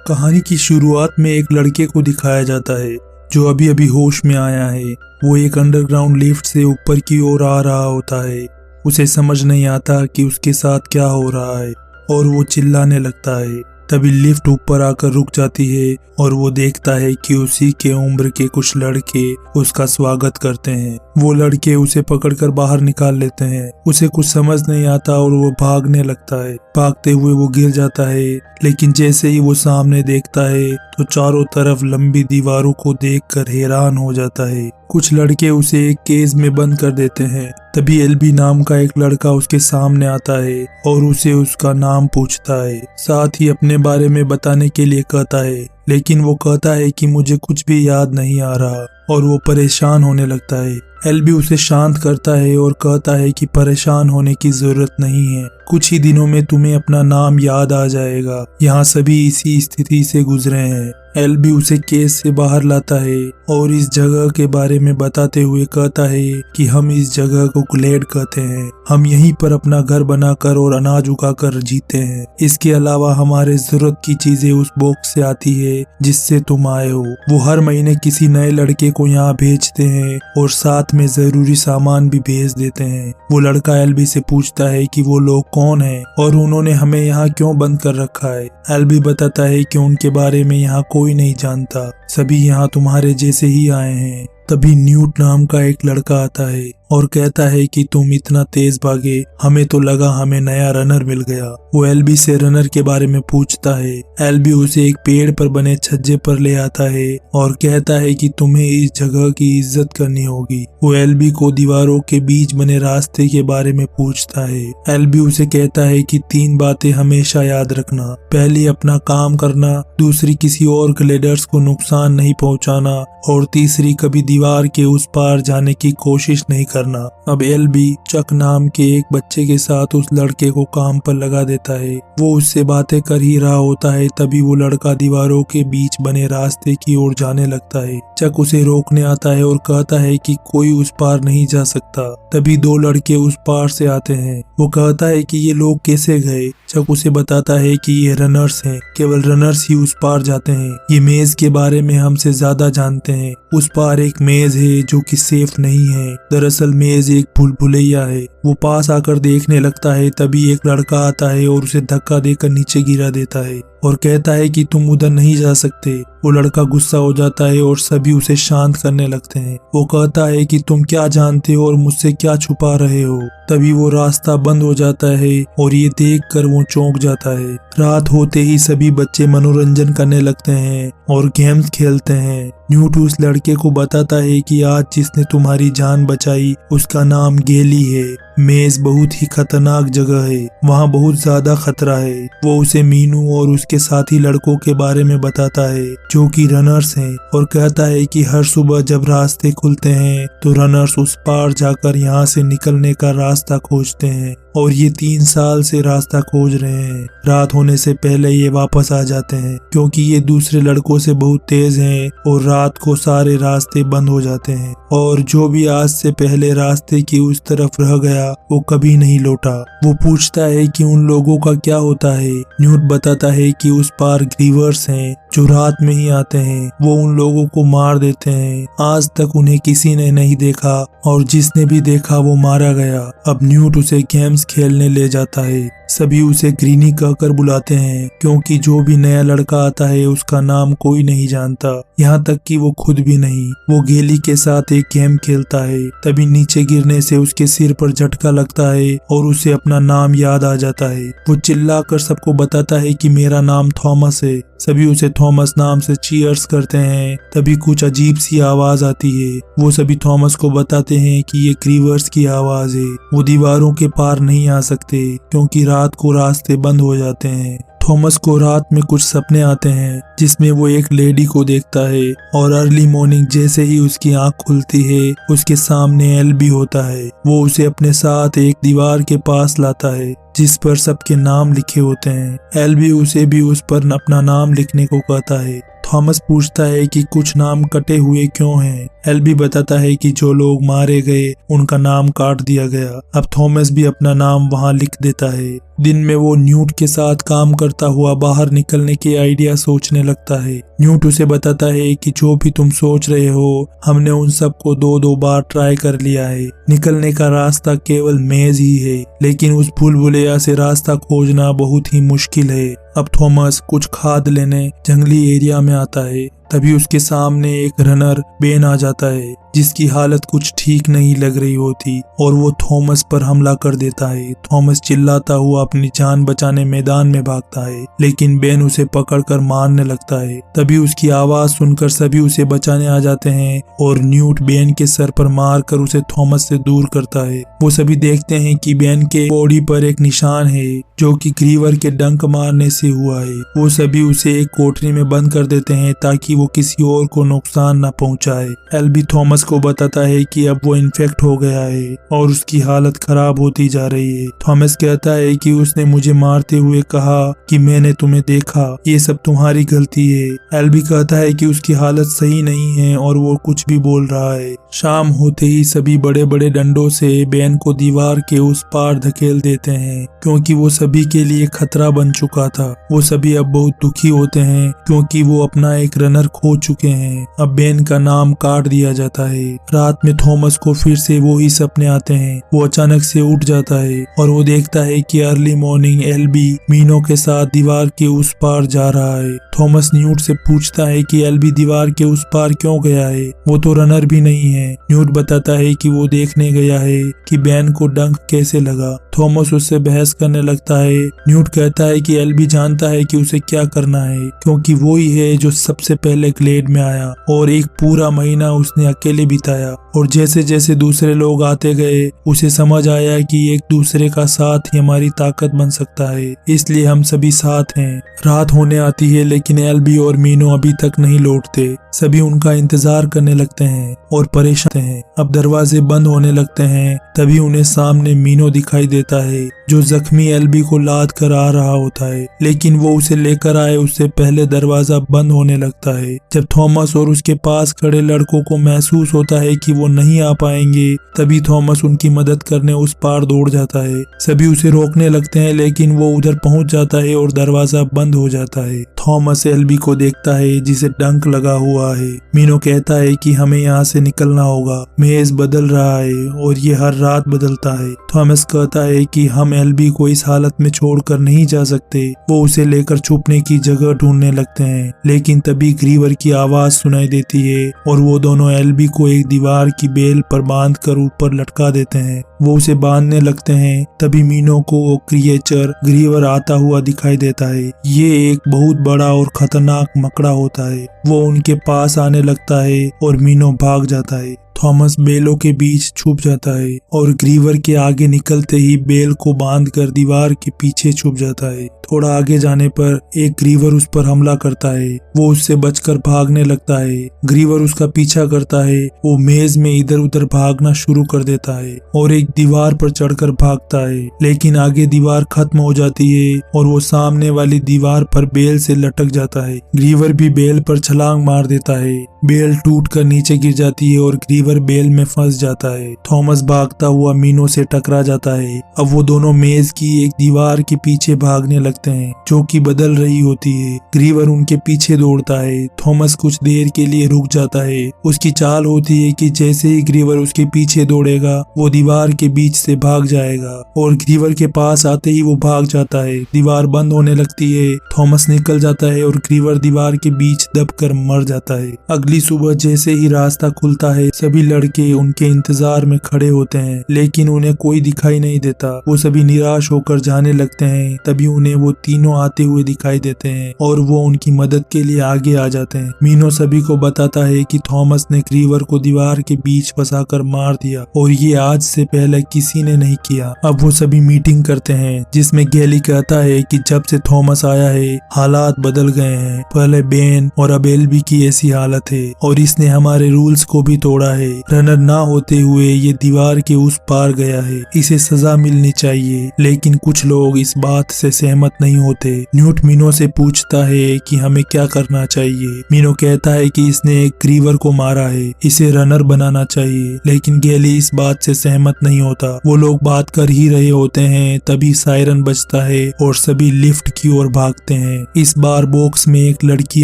कहानी की शुरुआत में एक लड़के को दिखाया जाता है जो अभी अभी होश में आया है। वो एक अंडरग्राउंड लिफ्ट से ऊपर की ओर आ रहा होता है। उसे समझ नहीं आता कि उसके साथ क्या हो रहा है और वो चिल्लाने लगता है। तभी लिफ्ट ऊपर आकर रुक जाती है और वो देखता है कि उसी के उम्र के कुछ लड़के उसका स्वागत करते हैं। वो लड़के उसे पकड़कर बाहर निकाल लेते हैं। उसे कुछ समझ नहीं आता और वो भागने लगता है। भागते हुए वो गिर जाता है, लेकिन जैसे ही वो सामने देखता है तो चारों तरफ लंबी दीवारों को देखकर हैरान हो जाता है। कुछ लड़के उसे एक केज में बंद कर देते हैं। तभी एलबी नाम का एक लड़का उसके सामने आता है और उसे उसका नाम पूछता है, साथ ही अपने बारे में बताने के लिए कहता है, लेकिन वो कहता है कि मुझे कुछ भी याद नहीं आ रहा और वो परेशान होने लगता है। एलबी उसे शांत करता है और कहता है कि परेशान होने की जरूरत नहीं है, कुछ ही दिनों में तुम्हें अपना नाम याद आ जाएगा। यहाँ सभी इसी स्थिति से गुजरे हैं। एलबी उसे केस से बाहर लाता है और इस जगह के बारे में बताते हुए कहता है कि हम इस जगह को ग्लेड कहते हैं। हम यहीं पर अपना घर बनाकर और अनाज उगाकर जीते हैं। इसके अलावा हमारे जरूरत की चीजें उस बॉक्स से आती है जिससे तुम आए हो। वो हर महीने किसी नए लड़के को यहाँ भेजते हैं और साथ में जरूरी सामान भी भेज देते हैं। वो लड़का एलबी से पूछता है कि वो लोग कौन हैं और उन्होंने हमें यहाँ क्यों बंद कर रखा है। एलबी बताता है कि उनके बारे में यहाँ कोई नहीं जानता, सभी यहाँ तुम्हारे जैसे ही आए हैं। तभी न्यूट नाम का एक लड़का आता है और कहता है कि तुम इतना तेज भागे, हमें तो लगा हमें नया रनर मिल गया। वो एलबी से रनर के बारे में पूछता है। एलबी उसे एक पेड़ पर बने छज्जे पर ले आता है और कहता है कि तुम्हें इस जगह की इज्जत करनी होगी। वो एलबी को दीवारों के बीच बने रास्ते के बारे में पूछता है। एलबी उसे कहता है कि 3 बातें हमेशा याद रखना। पहली, अपना काम करना। दूसरी, किसी और ग्लेडर्स को नुकसान नहीं पहुंचाना। और तीसरी, कभी दीवार के उस पार जाने की कोशिश नहीं करना। अब एलबी चक नाम के एक बच्चे के साथ उस लड़के को काम पर लगा देता है। वो उससे बातें कर ही रहा होता है, तभी वो लड़का दीवारों के बीच बने रास्ते की ओर जाने लगता है। चक उसे रोकने आता है और कहता है कि कोई उस पार नहीं जा सकता। तभी 2 लड़के उस पार से आते हैं। वो कहता है कि ये लोग कैसे गए। चक उसे बताता है कि ये रनर्स हैं, केवल रनर्स ही उस पार जाते हैं। ये मेज के बारे में हमसे ज्यादा जानते हैं। उस पार एक मेज है जो कि सेफ नहीं है। दरअसल मेज एक भूलभुलैया है। वो पास आकर देखने लगता है, तभी एक लड़का आता है और उसे धक्का देकर नीचे गिरा देता है और कहता है कि तुम उधर नहीं जा सकते। वो लड़का गुस्सा हो जाता है और सभी उसे शांत करने लगते हैं। वो कहता है कि तुम क्या जानते हो और मुझसे क्या छुपा रहे हो। तभी वो रास्ता बंद हो जाता है और ये देखकर वो चौंक जाता है। रात होते ही सभी बच्चे मनोरंजन करने लगते हैं और गेम्स खेलते हैं। न्यूट उस लड़के को बताता है कि आज जिसने तुम्हारी जान बचाई उसका नाम गेली है। मेज बहुत ही खतरनाक जगह है, वहाँ बहुत ज्यादा खतरा है। वो उसे मीनू और उसके साथी लड़कों के बारे में बताता है जो कि रनर्स हैं और कहता है कि हर सुबह जब रास्ते खुलते हैं तो रनर्स उस पार जाकर यहाँ से निकलने का रास्ता खोजते हैं और ये 3 साल से रास्ता खोज रहे हैं। रात होने से पहले ये वापस आ जाते हैं क्योंकि ये दूसरे लड़कों से बहुत तेज हैं और रात को सारे रास्ते बंद हो जाते हैं और जो भी आज से पहले रास्ते की उस तरफ रह गया वो कभी नहीं लौटा। वो पूछता है कि उन लोगों का क्या होता है। न्यूट बताता है कि उस पार ग्रीवर्स हैं जो रात में ही आते हैं। वो उन लोगों को मार देते हैं। आज तक उन्हें किसी ने नहीं देखा और जिसने भी देखा वो मारा गया। अब न्यूट उसे गेम्स खेलने ले जाता है। सभी उसे ग्रीनी कहकर बुलाते हैं क्योंकि जो भी नया लड़का आता है उसका नाम कोई नहीं जानता, यहाँ तक कि वो खुद भी नहीं। वो गेली के साथ एक गेम खेलता है, तभी नीचे गिरने से उसके सिर पर झटका लगता है और उसे अपना नाम याद आ जाता है। वो चिल्लाकर सबको बताता है कि मेरा नाम थॉमस है। सभी उसे थॉमस नाम से चीयर्स करते हैं। तभी कुछ अजीब सी आवाज आती है। वो सभी थॉमस को बताते हैं कि ये क्रीवर्स की आवाज है। वो दीवारों के पार नहीं आ सकते क्योंकि रात को रास्ते बंद हो जाते हैं। थॉमस को रात में कुछ सपने आते हैं जिसमें वो एक लेडी को देखता है और अर्ली मॉर्निंग जैसे ही उसकी आंख खुलती है उसके सामने एलबी होता है। वो उसे अपने साथ एक दीवार के पास लाता है जिस पर सबके नाम लिखे होते हैं। एलबी उसे भी उस पर अपना नाम लिखने को कहता है। थॉमस पूछता है कि कुछ नाम कटे हुए क्यों हैं। एलबी बताता है कि जो लोग मारे गए उनका नाम काट दिया गया। अब थॉमस भी अपना नाम वहां लिख देता है। दिन में वो न्यूट के साथ काम करता हुआ बाहर निकलने के आइडिया सोचने लगता है। न्यूट उसे बताता है कि जो भी तुम सोच रहे हो हमने उन सबको 2-2 बार ट्राई कर लिया है। निकलने का रास्ता केवल मेज ही है, लेकिन उस भूलभुलैया से रास्ता खोजना बहुत ही मुश्किल है। अब थॉमस कुछ खाद लेने जंगली एरिया में आता है। तभी उसके सामने एक रनर बेन आ जाता है जिसकी हालत कुछ ठीक नहीं लग रही होती और वो थॉमस पर हमला कर देता है। थॉमस चिल्लाता हुआ अपनी जान बचाने मैदान में भागता है, लेकिन बेन उसे पकड़कर मारने लगता है। तभी उसकी आवाज सुनकर सभी उसे बचाने आ जाते हैं और न्यूट बेन के सर पर मारकर उसे थॉमस से दूर करता है। वो सभी देखते हैं कि बेन के बॉडी पर एक निशान है जो कि ग्रीवर के डंक मारने से हुआ है। वो सभी उसे एक कोठरी में बंद कर देते हैं ताकि वो किसी और को नुकसान न पहुंचाए। एल्बी थॉमस को बताता है कि अब वो इन्फेक्ट हो गया है और उसकी हालत खराब होती जा रही है। थॉमस कहता है कि उसने मुझे मारते हुए कहा कि मैंने तुम्हें देखा, ये सब तुम्हारी गलती है। एल्बी कहता है कि उसकी हालत सही नहीं है और वो कुछ भी बोल रहा है। शाम होते ही सभी बड़े बड़े डंडों से बेन को दीवार के उस पार धकेल देते हैं क्योंकि वो सभी के लिए खतरा बन चुका था। वो सभी अब बहुत दुखी होते हैं क्योंकि वो अपना एक रनर खो चुके हैं। अब बेन का नाम काट दिया जाता है। रात में थॉमस को फिर से वो ही सपने आते हैं। वो अचानक से उठ जाता है और वो देखता है कि अर्ली मॉर्निंग एल्बी मीनो के साथ दीवार के उस पार जा रहा है। थॉमस न्यूट से पूछता है कि एल्बी दीवार के उस पार क्यों गया है, वो तो रनर भी नहीं है। न्यूट बताता है कि वो देखने गया है कि बेन को डंक कैसे लगा। थॉमस उससे बहस करने लगता है। न्यूट कहता है कि एल्बी जानता है कि उसे क्या करना है क्योंकि वो ही है जो सबसे पहले ग्लेड में आया और एक पूरा महीना उसने अकेले बिताया। और जैसे जैसे दूसरे लोग आते गए उसे समझ आया कि एक दूसरे का साथ ही हमारी ताकत बन सकता है, इसलिए हम सभी साथ हैं। रात होने आती है लेकिन एल्बी और मीनो अभी तक नहीं लौटते। सभी उनका इंतजार करने लगते हैं और परेशान हैं। अब दरवाजे बंद होने लगते हैं। तभी उन्हें सामने मीनो दिखाई देता है जो जख्मी एल्बी को लाद कर आ रहा होता है, लेकिन वो उसे लेकर आए उससे पहले दरवाजा बंद होने लगता है। जब थॉमस और उसके पास खड़े लड़कों को महसूस होता है कि वो नहीं आ पाएंगे, तभी थॉमस उनकी मदद करने उस पार दौड़ जाता है। सभी उसे रोकने लगते हैं लेकिन वो उधर पहुंच जाता है और दरवाजा बंद हो जाता है। थॉमस एल्बी को देखता है जिसे डंक लगा हुआ है। मीनो कहता है कि हमें यहाँ से निकलना होगा, मेज बदल रहा है और ये हर रात बदलता है। थॉमस कहता है कि हम एल्बी को इस हालत में छोड़कर नहीं जा सकते। वो उसे लेकर छुपने की जगह ढूंढने लगते हैं, लेकिन तभी ग्रीवर की आवाज सुनाई देती है और वो दोनों एल्बी को एक दीवार की बेल पर बांधकर ऊपर लटका देते हैं। वो उसे बांधने लगते हैं। तभी मीनो को वो क्रिएचर ग्रीवर आता हुआ दिखाई देता है। ये एक बहुत बड़ा और खतरनाक मकड़ा होता है। वो उनके पास आने लगता है और मीनो भाग जाता है। थॉमस बेलों के बीच छुप जाता है और ग्रीवर के आगे निकलते ही बेल को बांधकर दीवार के पीछे छुप जाता है। थोड़ा आगे जाने पर एक ग्रीवर उस पर हमला करता है। वो उससे बचकर भागने लगता है। ग्रीवर उसका पीछा करता है। वो मेज में इधर उधर भागना शुरू कर देता है और एक दीवार पर चढ़कर भागता है, लेकिन आगे दीवार खत्म हो जाती है और वो सामने वाली दीवार पर बेल से लटक जाता है। ग्रीवर भी बेल पर छलांग मार देता है। बेल टूटकर नीचे गिर जाती है और ग्रीवर बेल में फंस जाता है। थॉमस भागता हुआ मीनो से टकरा जाता है। अब वो दोनों मेज की एक दीवार के पीछे भागने लगते हैं जो कि बदल रही होती है। ग्रीवर उनके पीछे दौड़ता है। थॉमस कुछ देर के लिए रुक जाता है। उसकी चाल होती है कि जैसे ही ग्रीवर उसके पीछे दौड़ेगा वो दीवार के बीच से भाग जाएगा और ग्रीवर के पास आते ही वो भाग जाता है। दीवार बंद होने लगती है। थॉमस निकल जाता है और ग्रीवर दीवार के बीच दबकर मर जाता है। अगली सुबह जैसे ही रास्ता खुलता है सभी लड़के उनके इंतजार में खड़े होते हैं, लेकिन उन्हें कोई दिखाई नहीं देता। वो सभी निराश होकर जाने लगते हैं। तभी उन्हें वो तीनों आते हुए दिखाई देते हैं और वो उनकी मदद के लिए आगे आ जाते हैं। मीनो सभी को बताता है कि थॉमस ने ग्रीवर को दीवार के बीच फंसाकर मार दिया और ये आज से पहले किसी ने नहीं किया। अब वो सभी मीटिंग करते हैं जिसमें गैली कहता है कि जब से थॉमस आया है हालात बदल गए हैं। पहले बेन और अब एल्बी की ऐसी हालत है और इसने हमारे रूल्स को भी तोड़ा है। है, रनर ना होते हुए ये दीवार के उस पार गया है, इसे सजा मिलनी चाहिए। लेकिन कुछ लोग इस बात से सहमत नहीं होते। न्यूट मीनो से पूछता है कि हमें क्या करना चाहिए। मीनो कहता है कि इसने एक ग्रीवर को मारा है, इसे रनर बनाना चाहिए। लेकिन गैली इस बात से सहमत नहीं होता। वो लोग बात कर ही रहे होते हैं, तभी सायरन बजता है और सभी लिफ्ट की ओर भागते हैं। इस बार बॉक्स में एक लड़की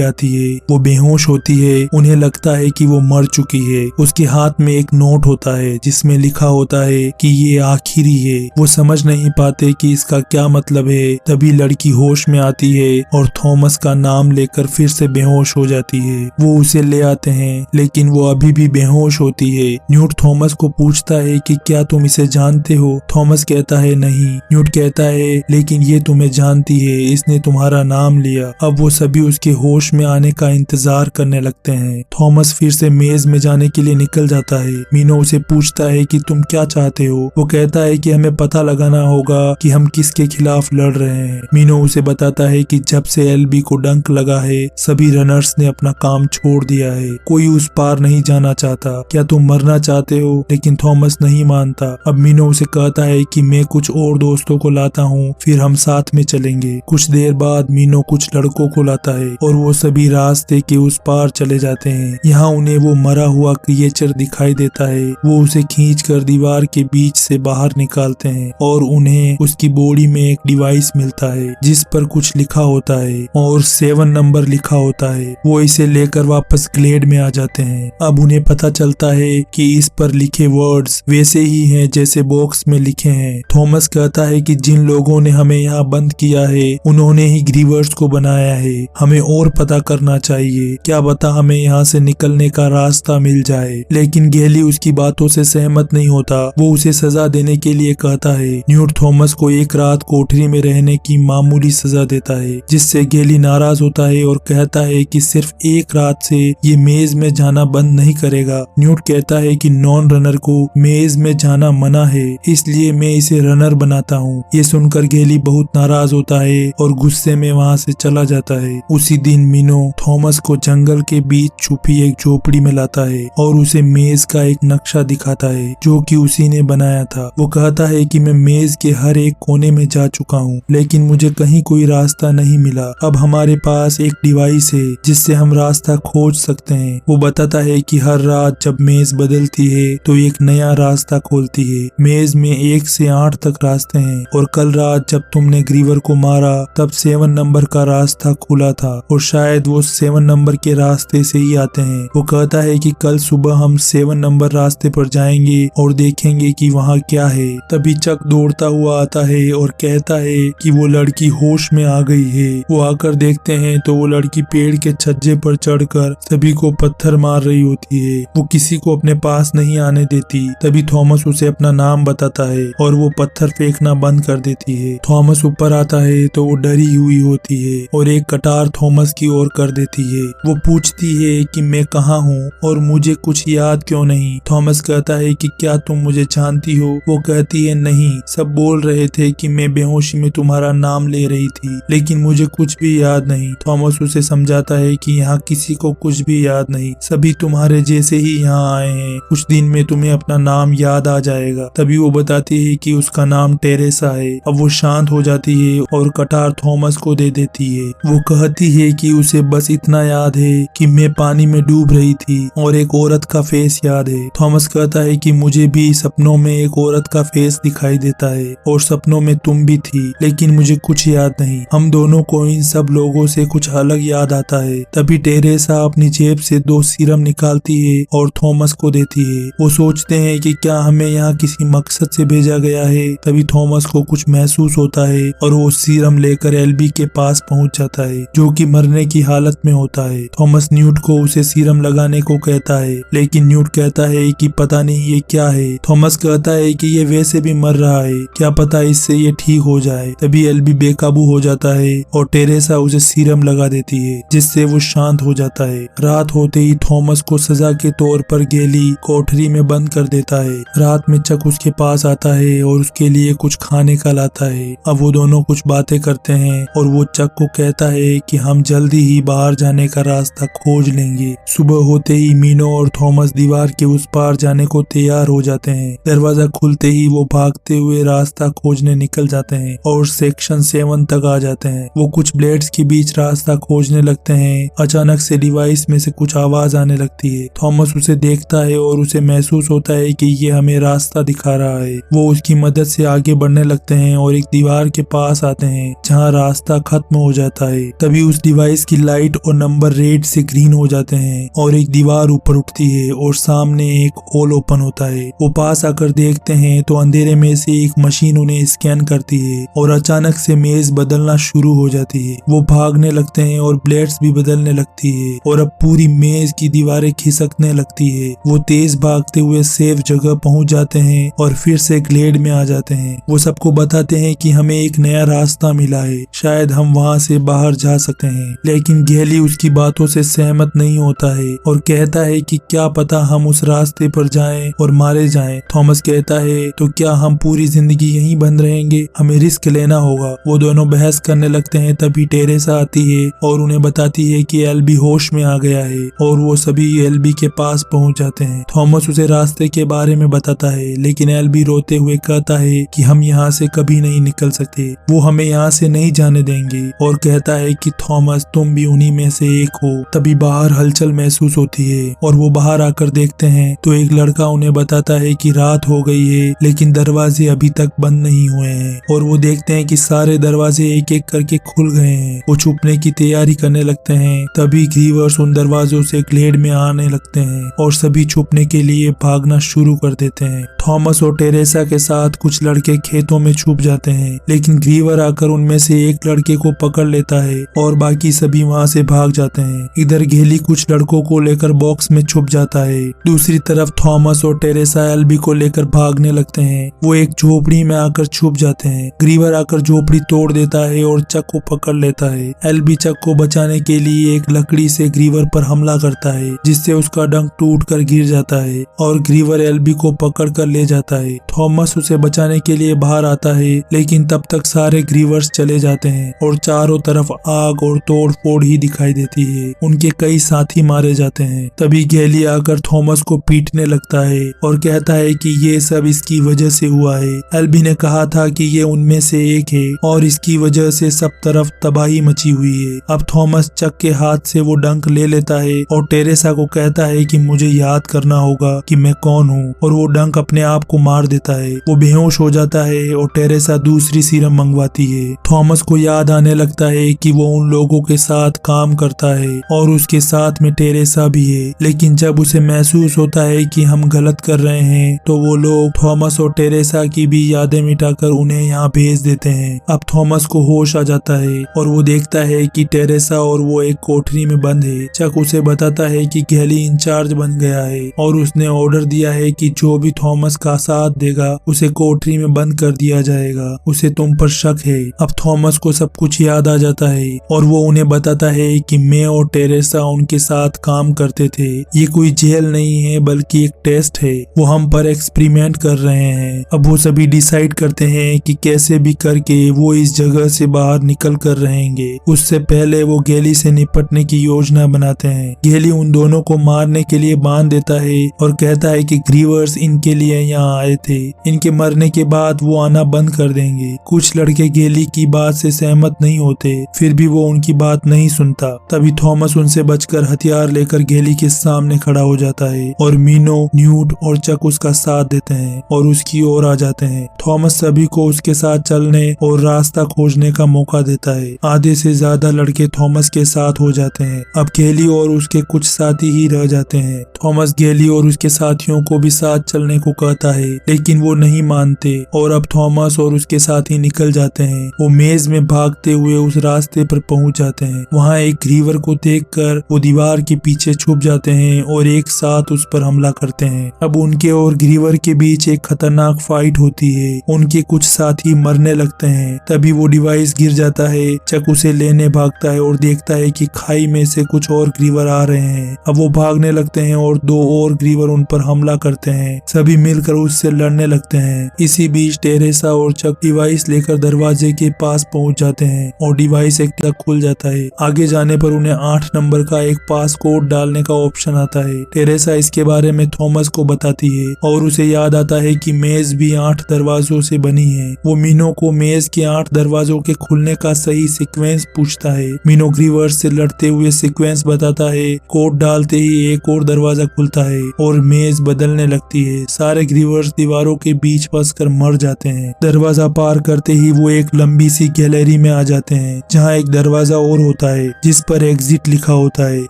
आती है, वो बेहोश होती है। उन्हें लगता है कि वो मर चुकी है। उसके हाथ में एक नोट होता है जिसमें लिखा होता है कि ये आखिरी है। वो समझ नहीं पाते कि इसका क्या मतलब है। तभी लड़की होश में आती है और थॉमस का नाम लेकर फिर से बेहोश हो जाती है। वो उसे ले आते हैं, लेकिन वो अभी भी बेहोश होती है। न्यूट थॉमस को पूछता है कि क्या तुम इसे जानते हो? थॉमस कहता है नहीं। न्यूट कहता है लेकिन ये तुम्हें जानती है, इसने तुम्हारा नाम लिया। अब वो सभी उसके होश में आने का इंतजार करने लगते हैं। थॉमस फिर से मेज में जाने के लिए निकल जाता है। मीनो उसे पूछता है कि तुम क्या चाहते हो? वो कहता है कि हमें पता लगाना होगा कि हम किसके खिलाफ लड़ रहे हैं। मीनो उसे बताता है कि जब से एलबी को डंक लगा है, सभी रनर्स ने अपना काम छोड़ दिया है। कोई उस पार नहीं जाना चाहता। क्या तुम मरना चाहते हो? लेकिन थॉमस नहीं मानता। अब मीनो उसे कहता है कि मैं कुछ और दोस्तों को लाता हूँ, फिर हम साथ में चलेंगे। कुछ देर बाद मीनो कुछ लड़कों को लाता है और वो सभी रास्ते के उस पार चले जाते हैं। यहाँ उन्हें वो मरा हुआ क्रिएचर दिखाई देता है। वो उसे खींचकर दीवार के बीच से बाहर निकालते हैं और उन्हें उसकी बॉडी में एक डिवाइस मिलता है जिस पर कुछ लिखा होता है और 7 नंबर लिखा होता है। वो इसे लेकर वापस ग्लेड में आ जाते हैं। अब उन्हें पता चलता है कि इस पर लिखे वर्ड्स वैसे ही हैं जैसे बॉक्स में लिखे हैं। थॉमस कहता है कि जिन लोगों ने हमें यहाँ बंद किया है उन्होंने ही ग्रीवर्स को बनाया है। हमें और पता करना चाहिए, क्या पता हमें यहाँ से निकलने का रास्ता मिल जाए। लेकिन गैली उसकी बातों से सहमत नहीं होता। वो उसे सजा देने के लिए कहता है। न्यूट थॉमस को एक रात कोठरी में रहने की मामूली सजा देता है, जिससे गैली नाराज होता है और कहता है कि सिर्फ एक रात से ये मेज में जाना बंद नहीं करेगा। न्यूट कहता है कि नॉन रनर को मेज में जाना मना है, इसलिए मैं इसे रनर बनाता हूँ। ये सुनकर गैली बहुत नाराज होता है और गुस्से में वहाँ से चला जाता है। उसी दिन मीनो थॉमस को जंगल के बीच छुपी एक झोपड़ी में लाता है और उसे मेज का एक नक्शा दिखाता है जो कि उसी ने बनाया था। वो कहता है कि मैं मेज के हर एक कोने में जा चुका हूँ, लेकिन मुझे कहीं कोई रास्ता नहीं मिला। अब हमारे पास एक डिवाइस है जिससे हम रास्ता खोज सकते हैं। वो बताता है कि हर रात जब मेज बदलती है तो एक नया रास्ता खोलती है। मेज में 1 से 8 तक रास्ते हैं और कल रात जब तुमने ग्रीवर को मारा तब 7 नंबर का रास्ता खुला था और शायद वो 7 नंबर के रास्ते से ही आते हैं। वो कहता है कि कल सुबह हम 7 नंबर रास्ते पर जाएंगे और देखेंगे कि वहाँ क्या है। तभी चक दौड़ता हुआ आता है और कहता है कि वो लड़की होश में आ गई है। वो आकर देखते हैं तो वो लड़की पेड़ के छज्जे पर चढ़कर सभी को पत्थर मार रही होती है। वो किसी को अपने पास नहीं आने देती। तभी थॉमस उसे अपना नाम बताता है और वो पत्थर फेंकना बंद कर देती है। थॉमस ऊपर आता है तो वो डरी हुई होती है और एक कटार थॉमस की ओर कर देती है। वो पूछती है कि मैं कहाँ हूँ और मुझे कुछ याद क्यों नहीं। थॉमस कहता है कि क्या तुम मुझे जानती हो? वो कहती है नहीं, सब बोल रहे थे कि मैं बेहोशी में तुम्हारा नाम ले रही थी, लेकिन मुझे कुछ भी याद नहीं। थॉमस उसे समझाता है कि यहाँ किसी को कुछ भी याद नहीं, सभी तुम्हारे जैसे ही यहाँ आए हैं। कुछ दिन में तुम्हें अपना नाम याद आ जाएगा। तभी वो बताती है कि उसका नाम टेरेसा है। अब वो शांत हो जाती है और कटार थॉमस को दे देती है। वो कहती है कि उसे बस इतना याद है कि मैं पानी में डूब रही थी और एक औरत का फेस याद है। थॉमस कहता है कि मुझे भी सपनों में एक औरत का फेस दिखाई देता है और सपनों में तुम भी थी, लेकिन मुझे कुछ याद नहीं। हम दोनों को इन सब लोगों से कुछ अलग याद आता है। तभी टेरेसा अपनी जेब से 2 सीरम निकालती है और थॉमस को देती है। वो सोचते हैं कि क्या हमें यहाँ किसी मकसद से भेजा गया है। तभी थॉमस को कुछ महसूस होता है और वो सीरम लेकर एल्बी के पास पहुंच जाता है जो कि मरने की हालत में होता है। थॉमस न्यूट को उसे सीरम लगाने को कहता है, लेकिन न्यूट कहता है कि पता नहीं ये क्या है। थॉमस कहता है कि ये वैसे भी मर रहा है, क्या पता इससे ये ठीक हो जाए। तभी एल्बी बेकाबू हो जाता है और टेरेसा उसे सीरम लगा देती है जिससे वो शांत हो जाता है। रात होते ही थॉमस को सजा के तौर पर गैली कोठरी में बंद कर देता है। रात में चक उसके पास आता है और उसके लिए कुछ खाने का लाता है। अब वो दोनों कुछ बातें करते हैं और वो चक को कहता है कि हम जल्दी ही बाहर जाने का रास्ता खोज लेंगे। सुबह होते ही मीनो और थॉमस थॉमस दीवार के उस पार जाने को तैयार हो जाते हैं। दरवाजा खुलते ही वो भागते हुए रास्ता खोजने निकल जाते हैं और सेक्शन 7 तक आ जाते हैं। वो कुछ ब्लेड्स के बीच रास्ता खोजने लगते हैं। अचानक से डिवाइस में से कुछ आवाज आने लगती है। थॉमस उसे देखता है और उसे महसूस होता है कि ये हमें रास्ता दिखा रहा है। वो उसकी मदद से आगे बढ़ने लगते हैं और एक दीवार के पास आते हैं जहाँ रास्ता खत्म हो जाता है। तभी उस डिवाइस की लाइट और नंबर रेड से ग्रीन हो जाते हैं और एक दीवार ऊपर उठती है और सामने एक होल ओपन होता है। वो पास आकर देखते हैं तो अंधेरे में से एक मशीन उन्हें स्कैन करती है और अचानक से मेज बदलना शुरू हो जाती है। वो भागने लगते हैं और ब्लेड्स भी बदलने लगती है और अब पूरी मेज की दीवारें खिसकने लगती है। वो तेज भागते हुए सेफ जगह पहुंच जाते हैं और फिर से ग्लेड में आ जाते हैं। वो सबको बताते हैं कि हमें एक नया रास्ता मिला है, शायद हम वहाँ से बाहर जा सकते हैं। लेकिन गैली उसकी बातों से सहमत नहीं होता है और कहता है कि क्या पता हम उस रास्ते पर जाएं और मारे जाएं। थॉमस कहता है तो क्या हम पूरी जिंदगी यहीं बंद रहेंगे, हमें रिस्क लेना होगा। वो दोनों बहस करने लगते हैं। तभी टेरेसा आती है और उन्हें बताती है कि एल्बी होश में आ गया है और वो सभी एल्बी के पास पहुंच जाते हैं। थॉमस उसे रास्ते के बारे में बताता है लेकिन एल्बी रोते हुए कहता है कि हम यहाँ से कभी नहीं निकल सकते, वो हमें यहाँ से नहीं जाने देंगे और कहता है कि थॉमस तुम भी उन्हीं में से एक हो। तभी बाहर हलचल महसूस होती है और वो बाहर आकर देखते हैं तो एक लड़का उन्हें बताता है कि रात हो गई है लेकिन दरवाजे अभी तक बंद नहीं हुए हैं और वो देखते हैं कि सारे दरवाजे एक एक करके खुल गए हैं। वो छुपने की तैयारी करने लगते हैं। तभी ग्रीवर्स उन दरवाजों से ग्लेड में आने लगते हैं और सभी छुपने के लिए भागना शुरू कर देते हैं। थॉमस और टेरेसा के साथ कुछ लड़के खेतों में छुप जाते हैं लेकिन ग्रीवर आकर उनमें से एक लड़के को पकड़ लेता है और बाकी सभी वहां से भाग जाते हैं। इधर गेली कुछ लड़कों को लेकर बॉक्स में छुप जाता है। दूसरी तरफ थॉमस और टेरेसा एल्बी को लेकर भागने लगते हैं। वो एक झोपड़ी में आकर छुप जाते हैं। ग्रीवर आकर झोपड़ी तोड़ देता है और चक को पकड़ लेता है। एल्बी चक को बचाने के लिए एक लकड़ी से ग्रीवर पर हमला करता है जिससे उसका डंक टूटकर गिर जाता है और ग्रीवर एल्बी को पकड़ कर ले जाता है। थॉमस उसे बचाने के लिए बाहर आता है लेकिन तब तक सारे ग्रीवर्स चले जाते हैं और चारों तरफ आग और तोड़ फोड़ ही दिखाई देती है। उनके कई साथी मारे जाते हैं। तभी गैली आकर थॉमस को पीटने लगता है और कहता है कि ये सब इसकी वजह से हुआ है। एल्बी ने कहा था कि ये उनमें से एक है और इसकी वजह से सब तरफ तबाही मची हुई है। अब थॉमस चक के हाथ से वो डंक ले लेता है और टेरेसा को कहता है कि मुझे याद करना होगा कि मैं कौन हूँ और वो डंक अपने आप को मार देता है। वो बेहोश हो जाता है और टेरेसा दूसरी सीरम मंगवाती है। थॉमस को याद आने लगता है कि वो उन लोगों के साथ काम करता है और उसके साथ में टेरेसा भी है। लेकिन जब उसे महसूस होता है कि हम गलत कर रहे हैं तो वो लोग थॉमस और टेरेसा की भी यादें मिटाकर उन्हें यहाँ भेज देते हैं। अब थॉमस को होश आ जाता है और वो देखता है कि टेरेसा और वो एक कोठरी में बंद है। चक उसे बताता है कि गैली इंचार्ज बन गया है और उसने ऑर्डर दिया है कि जो भी थॉमस का साथ देगा उसे कोठरी में बंद कर दिया जाएगा। उसे तुम पर शक है। अब थॉमस को सब कुछ याद आ जाता है और वो उन्हें बताता है कि मैं और टेरेसा उनके साथ काम करते थे। ये कोई जेल नहीं है बल्कि एक टेस्ट है। वो हम पर एक्सपेरिमेंट कर रहे हैं। अब वो सभी डिसाइड करते हैं कि कैसे भी करके वो इस जगह से बाहर निकल कर रहेंगे। उससे पहले वो गैली से निपटने की योजना बनाते हैं। गैली उन दोनों को मारने के लिए बांध देता है और कहता है कि ग्रीवर्स इनके लिए यहाँ आए थे, इनके मरने के बाद वो आना बंद कर देंगे। कुछ लड़के गैली की बात से सहमत नहीं होते, फिर भी वो उनकी बात नहीं सुनता। तभी थॉमस उनसे बचकर हथियार लेकर गैली के सामने खड़ा हो जाता है और मीनो, न्यूट और चक उसका साथ देते हैं और उसकी ओर आ जाते हैं। थॉमस सभी को उसके साथ चलने और रास्ता खोजने का मौका देता है। आधे से ज्यादा लड़के थॉमस के साथ हो जाते हैं। अब गैली और उसके कुछ साथी ही रह जाते हैं। थॉमस गैली और उसके साथियों को भी साथ चलने को कहता है लेकिन वो नहीं मानते और अब थॉमस और उसके साथी निकल जाते हैं। वो मेज में भागते हुए उस रास्ते पर पहुंच जाते हैं। वहाँ एक ग्रीवर को देखकर वो दीवार के पीछे छुप जाते हैं और एक साथ उस पर हमला करते हैं। अब उनके और ग्रीवर के बीच एक खतरनाक फाइट होती है। उनके कुछ साथी मरने लगते हैं। तभी वो डिवाइस गिर जाता है। चक उसे लेने भागता है और देखता है कि खाई में से कुछ और ग्रीवर आ रहे हैं। अब वो भागने लगते हैं और दो और ग्रीवर उन पर हमला करते हैं। सभी मिलकर उससे लड़ने लगते हैं। इसी बीच टेरेसा और चक डिवाइस लेकर दरवाजे के पास पहुंच जाते हैं और डिवाइस एक खुल जाता है। आगे जाने पर उन्हें 8 नंबर का एक पास कोड डालने का ऑप्शन आता है। टेरेसा इसके बारे में थॉमस को बताती है और उसे याद आता है कि मेज भी 8 दरवाजों से बनी है। वो मीनो को मेज के 8 दरवाजों के खुलने का सही सीक्वेंस पूछता है। मीनो ग्रीवर्स से लड़ते हुए सीक्वेंस बताता है। कोड डालते ही एक और दरवाजा खुलता है और मेज बदलने लगती है। सारे ग्रीवर्स दीवारों के बीच फंस कर मर जाते हैं। दरवाजा पार करते ही वो एक लंबी सी गैलरी में आ जाते हैं जहाँ एक दरवाजा और होता है जिस पर एग्जिट लिखा होता है।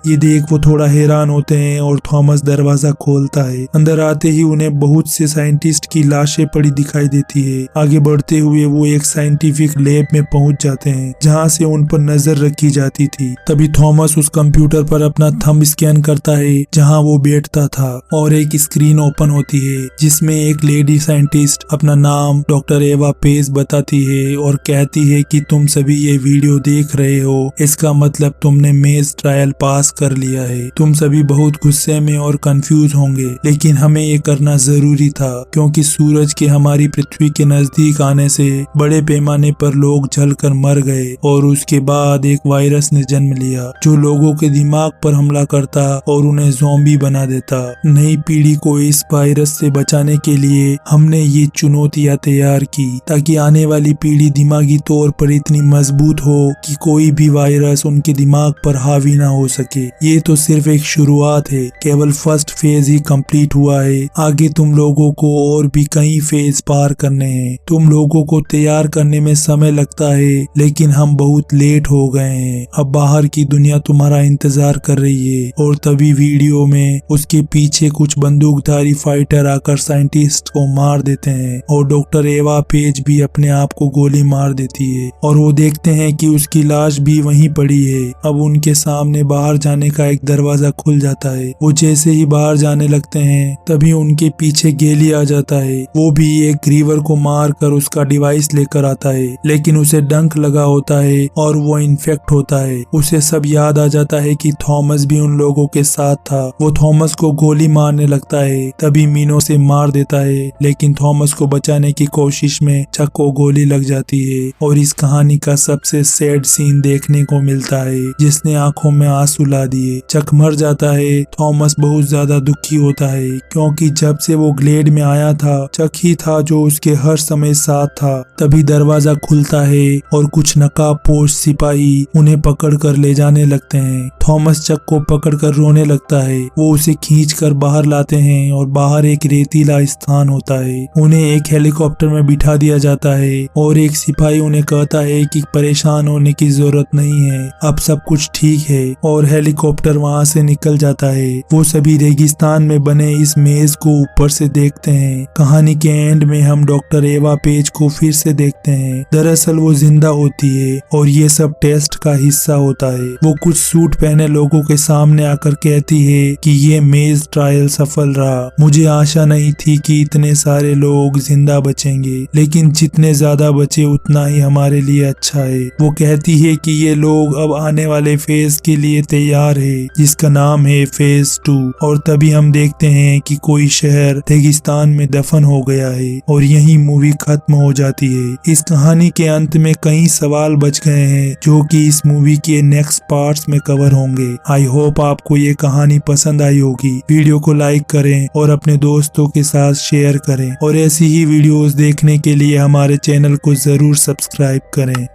ये देख वो थोड़ा हैरान होते हैं और थॉमस दरवाजा खोलता है। अंदर आते ही उन्हें बहुत से साइंटिस्ट की लाशें पड़ी दिखाई देती है। आगे बढ़ते हुए वो एक साइंटिफिक लैब में पहुंच जाते हैं जहाँ से उन पर नजर रखी जाती थी। तभी थॉमस उस कंप्यूटर पर अपना थंब स्कैन करता है जहाँ वो बैठता था और एक स्क्रीन ओपन होती है जिसमें एक लेडी साइंटिस्ट अपना नाम डॉक्टर एवा पेज बताती है और कहती है कि तुम सभी ये वीडियो देख रहे हो, इसका मतलब तुमने मेज ट्रायल पास कर लिया है। तुम सभी बहुत गुस्से में और कंफ्यूज होंगे, लेकिन हमें ये करना जरूरी था क्योंकि सूरज के हमारी पृथ्वी के नजदीक आने से बड़े पैमाने पर लोग जलकर मर गए और उसके बाद एक वायरस ने जन्म लिया जो लोगों के दिमाग पर हमला करता और उन्हें ज़ॉम्बी बना देता। नई पीढ़ी को इस वायरस से बचाने के लिए हमने ये चुनौतियां तैयार की ताकि आने वाली पीढ़ी दिमागी तौर पर इतनी मजबूत हो कि कोई भी वायरस उनके दिमाग पर हावी ना हो सके। ये तो सिर्फ एक शुरुआत है, केवल फर्स्ट फेज ही कंप्लीट हुआ है। आगे तुम लोगों को और भी कई फेज पार करने हैं। तुम लोगों को तैयार करने में समय लगता है लेकिन हम बहुत लेट हो गए हैं। अब बाहर की दुनिया तुम्हारा इंतजार कर रही है। और तभी वीडियो में उसके पीछे कुछ बंदूकधारी फाइटर आकर साइंटिस्ट को मार देते हैं और डॉक्टर एवा पेज भी अपने आप को गोली मार देती है और वो देखते हैं कि उसकी लाश भी वहीं पड़ी है। अब उनके सामने बाहर जाने का एक दरवाजा खुल जाता है। वो जैसे ही बाहर जाने लगते हैं तभी उनके पीछे गेली आ जाता है। वो भी एक ग्रीवर को मार कर उसका डिवाइस लेकर आता है लेकिन उसे डंक लगा होता है और वो इन्फेक्ट होता है। उसे सब याद आ जाता है कि थॉमस भी उन लोगों के साथ था। वो थॉमस को गोली मारने लगता है, तभी मीनो से मार देता है लेकिन थॉमस को बचाने की कोशिश में चक को गोली लग जाती है और इस कहानी का सबसे सैड सीन देखने को मिलता है जिसने आंखों में आंसू ला दिए। चक मर जाता है। थॉमस बहुत ज्यादा दुखी होता है क्योंकि जब से वो ग्लेड में आया था चक ही था जो उसके हर समय साथ था। तभी दरवाजा खुलता है और कुछ नकाबपोश सिपाही उन्हें पकड़ कर ले जाने लगते हैं। थॉमस चक को पकड़कर रोने लगता है। वो उसे खींचकर बाहर लाते हैं और बाहर एक रेतीला स्थान होता है। उन्हें एक हेलीकॉप्टर में बिठा दिया जाता है और एक सिपाही उन्हें कहता है कि परेशान होने की जरूरत नहीं है, अब सब कुछ ठीक है और हेलीकॉप्टर वहां से निकल जाता है। वो सभी रेगिस्तान में बने इस मेज को ऊपर से देखते हैं। कहानी के एंड में हम डॉक्टर एवा पेज को फिर से देखते हैं। दरअसल वो जिंदा होती है और ये सब टेस्ट का हिस्सा होता है। वो कुछ सूट पहने लोगों के सामने आकर कहती है कि ये मेज ट्रायल सफल रहा। मुझे आशा नहीं थी कि इतने सारे लोग जिंदा बचेंगे, लेकिन जितने ज्यादा बचे उतना ही हमारे लिए अच्छा है। वो कहती है कि ये लोग अब आने वाले फेज के लिए तैयार है जिसका नाम है फेज 2। और तभी हम देखते हैं कि कोई शहर रेगिस्तान में दफन हो गया है और यही मूवी खत्म हो जाती है। इस कहानी के अंत में कई सवाल बच गए हैं जो कि इस मूवी के नेक्स्ट पार्ट्स में कवर होंगे। आई होप आपको ये कहानी पसंद आई होगी। वीडियो को लाइक करें और अपने दोस्तों के साथ शेयर करें और ऐसी ही वीडियोस देखने के लिए हमारे चैनल को जरूर सब्सक्राइब करें।